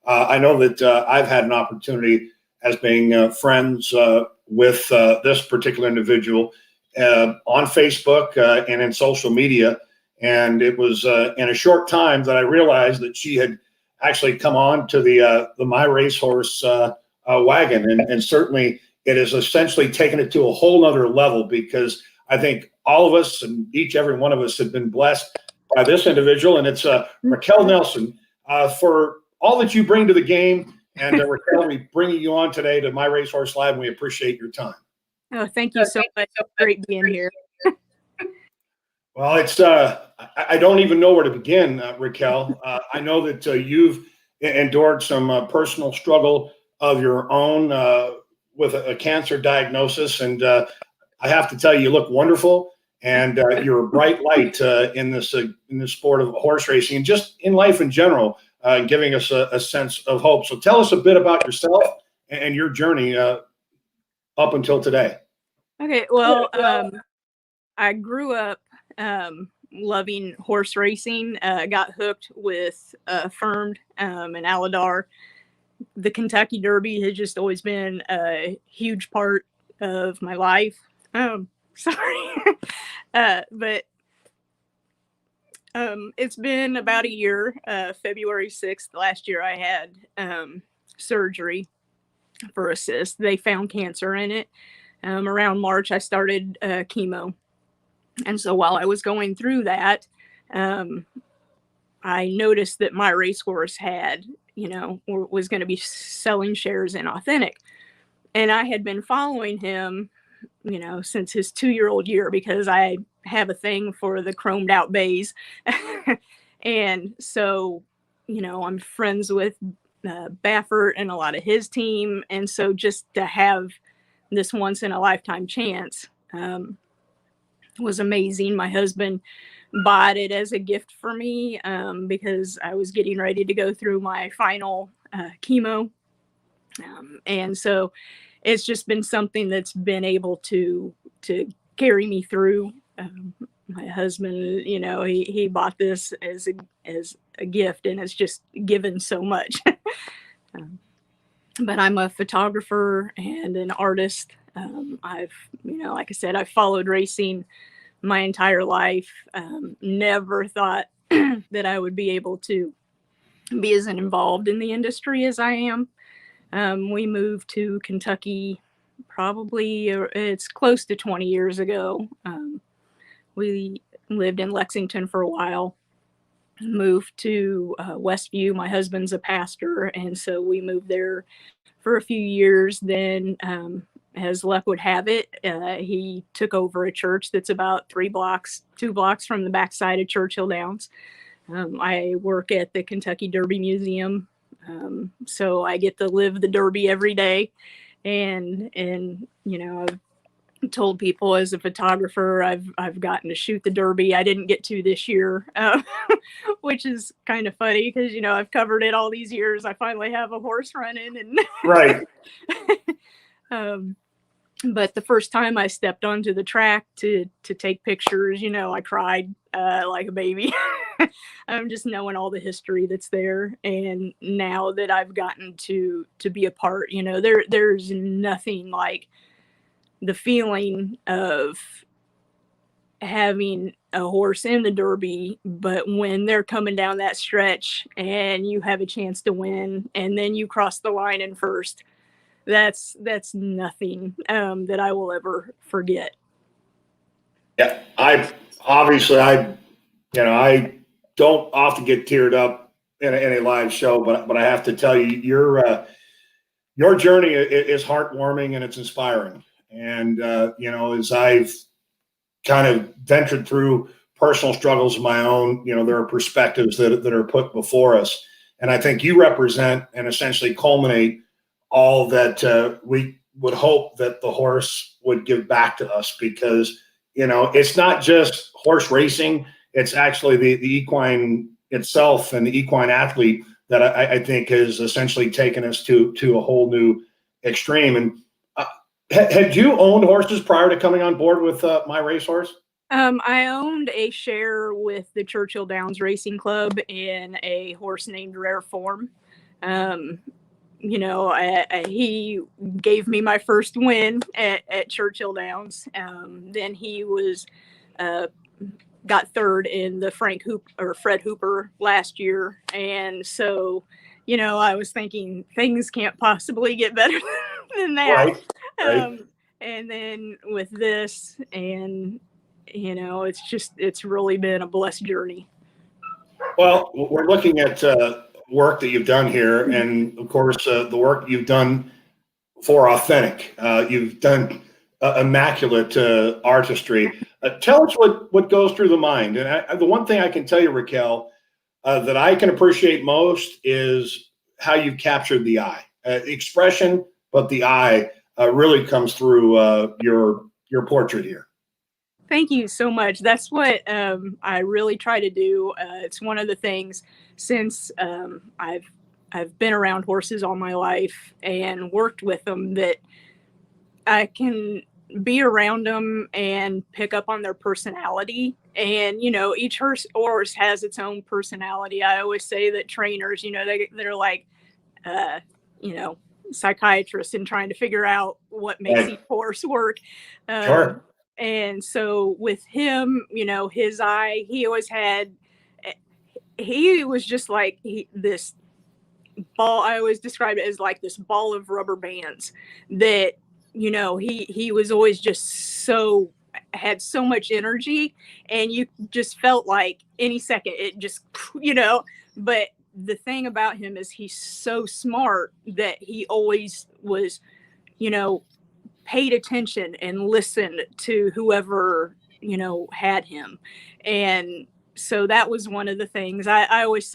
I know that I've had an opportunity as being friends with this particular individual on Facebook and in social media. And it was in a short time that I realized that she had actually come on to the MyRacehorse wagon. And certainly it has essentially taken it to a whole nother level, because I think all of us and every one of us have been blessed by this individual. And it's Rickelle Nelson, for all that you bring to the game. And Rickelle, we bringing you on today to MyRacehorse Live, and we appreciate your time. Oh, thank you so much. Great being here. Well, it's I don't even know where to begin, Rickelle. I know that you've endured some personal struggle of your own with a cancer diagnosis, and I have to tell you, you look wonderful, and you're a bright light in this sport of horse racing and just in life in general, giving us a sense of hope. So tell us a bit about yourself and your journey up until today. Okay, well, I grew up loving horse racing. Got hooked with Affirmed and Aladar. The Kentucky Derby has just always been a huge part of my life. Sorry. But it's been about a year. February 6th last year, I had surgery for a cyst. They found cancer in it. Around March, I started chemo. And so while I was going through that, I noticed that MyRacehorse had, was going to be selling shares in Authentic. And I had been following him, since his 2-year-old year, because I have a thing for the chromed out bays. And so, I'm friends with Baffert and a lot of his team. And so just to have this once in a lifetime chance was amazing. My husband bought it as a gift for me because I was getting ready to go through my final chemo. And so it's just been something that's been able to carry me through. My husband, he bought this as a gift, and it's just given so much. But I'm a photographer and an artist. I've, like I said, I've followed racing my entire life. Never thought that I would be able to be as involved in the industry as I am. We moved to Kentucky probably, it's close to 20 years ago. We lived in Lexington for a while, moved to Westview. My husband's a pastor, and so we moved there for a few years. Then, as luck would have it, he took over a church that's about 2 blocks from the backside of Churchill Downs. I work at the Kentucky Derby Museum, so I get to live the Derby every day. And I've told people as a photographer, I've gotten to shoot the Derby. I didn't get to this year, which is kind of funny because, I've covered it all these years. I finally have a horse running, and right. But the first time I stepped onto the track to take pictures, I cried like a baby. I'm just knowing all the history that's there. And now that I've gotten to be a part, there's nothing like the feeling of having a horse in the Derby, but when they're coming down that stretch and you have a chance to win, and then you cross the line in first, that's nothing that I will ever forget. Yeah, I don't often get teared up in a live show, but I have to tell you, your journey is heartwarming and it's inspiring. And as I've kind of ventured through personal struggles of my own, there are perspectives that are put before us, and I think you represent and essentially culminate all that we would hope that the horse would give back to us, because it's not just horse racing, it's actually the equine itself and the equine athlete that I think has essentially taken us to a whole new extreme. And had you owned horses prior to coming on board with MyRacehorse? I owned a share with the Churchill Downs Racing Club in a horse named Rare Form. He gave me my first win at Churchill Downs. Then he was got third in the Fred Hooper last year, and so I was thinking things can't possibly get better than that. Right. And then with this, and it's really been a blessed journey. Well, we're looking at work that you've done here, and of course, the work you've done for Authentic. You've done immaculate artistry. Tell us what goes through the mind. And the one thing I can tell you, Rickelle, that I can appreciate most is how you've captured the eye, expression, but the eye really comes through your portrait here. Thank you so much. That's what I really try to do. It's one of the things since I've been around horses all my life and worked with them that I can be around them and pick up on their personality. And each horse has its own personality. I always say that trainers, they're like psychiatrists and trying to figure out what makes each horse work. Sure. And so with him, his eye, he was just like this ball. I always describe it as like this ball of rubber bands that, he was always just had so much energy, and you just felt like any second it just, but the thing about him is he's so smart that he always was, paid attention and listened to whoever, had him. And so that was one of the things I always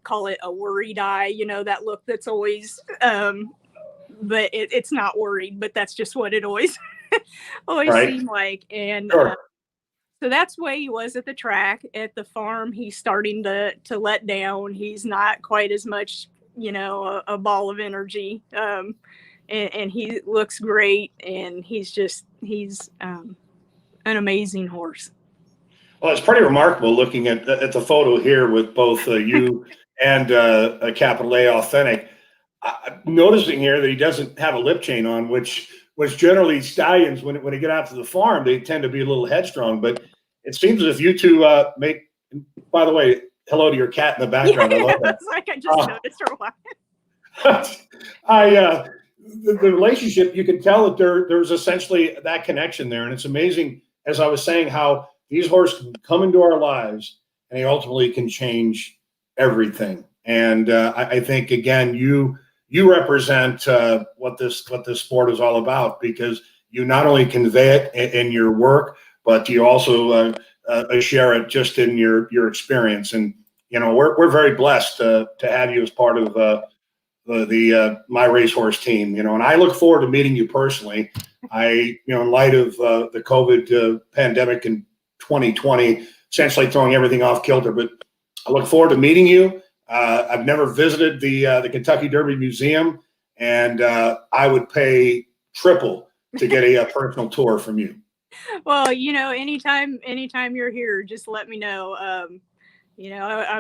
call it a worried eye, that look that's always, but it's not worried, but that's just what it always seemed like. And sure. So that's the way he was at the track. At the farm, he's starting to let down. He's not quite as much, a ball of energy. And he looks great, and he's an amazing horse. Well, it's pretty remarkable looking at the photo here with both you and a capital A Authentic. Noticing here that he doesn't have a lip chain on, which generally stallions, when they get out to the farm, they tend to be a little headstrong. But it seems as if you two make. By the way, hello to your cat in the background. Yeah, I love that. It's like I just noticed her walking. The relationship, you can tell that there's essentially that connection there, and it's amazing. As I was saying, how these horses can come into our lives, and they ultimately can change everything. And I think again, you represent what this sport is all about, because you not only convey it in your work, but you also share it just in your experience. And we're very blessed to have you as part of the MyRacehorse team. And I look forward to meeting you personally. In light of the COVID pandemic in 2020, essentially throwing everything off kilter, but I look forward to meeting you. I've never visited the Kentucky Derby Museum, and I would pay triple to get a personal tour from you. Well, anytime you're here, just let me know. I'm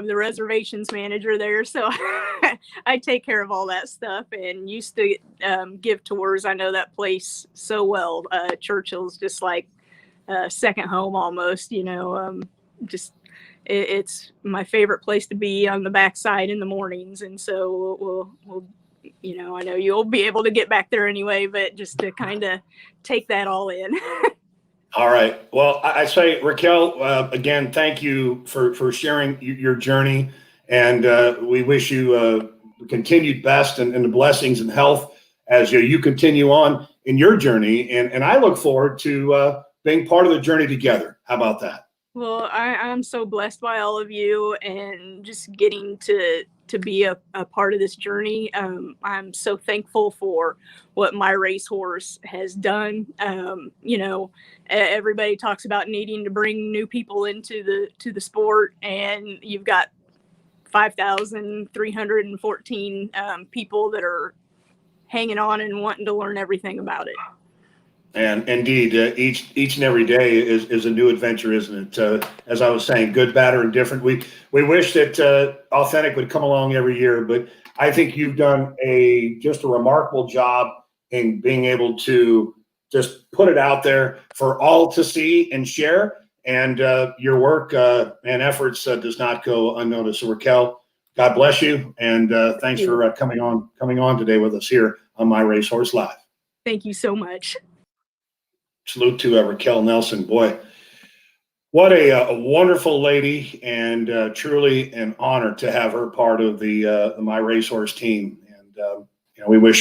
the reservations manager there, so I take care of all that stuff, and used to give tours. I know that place so well. Churchill's just like second home almost. It's my favorite place to be on the backside in the mornings, and so we'll I know you'll be able to get back there anyway, but just to kind of take that all in. All right. Well, I say, Rickelle, again, thank you for sharing your journey, and we wish you continued best and the blessings and health as you continue on in your journey. And I look forward to being part of the journey together. How about that? Well, I'm so blessed by all of you, and just getting to be a part of this journey. I'm so thankful for what MyRacehorse has done. Everybody talks about needing to bring new people into the sport, and you've got 5,314 people that are hanging on and wanting to learn everything about it. And indeed, each and every day is a new adventure, isn't it? As I was saying, good, bad, or indifferent. We wish that Authentic would come along every year, but I think you've done just a remarkable job in being able to just put it out there for all to see and share. And your work and efforts does not go unnoticed. So Rickelle, God bless you, and thanks for coming on today with us here on My Racehorse Live. Thank you so much. Salute to Rickelle Nelson. Boy, what a wonderful lady, and truly an honor to have her part of the My Racehorse team. And we wish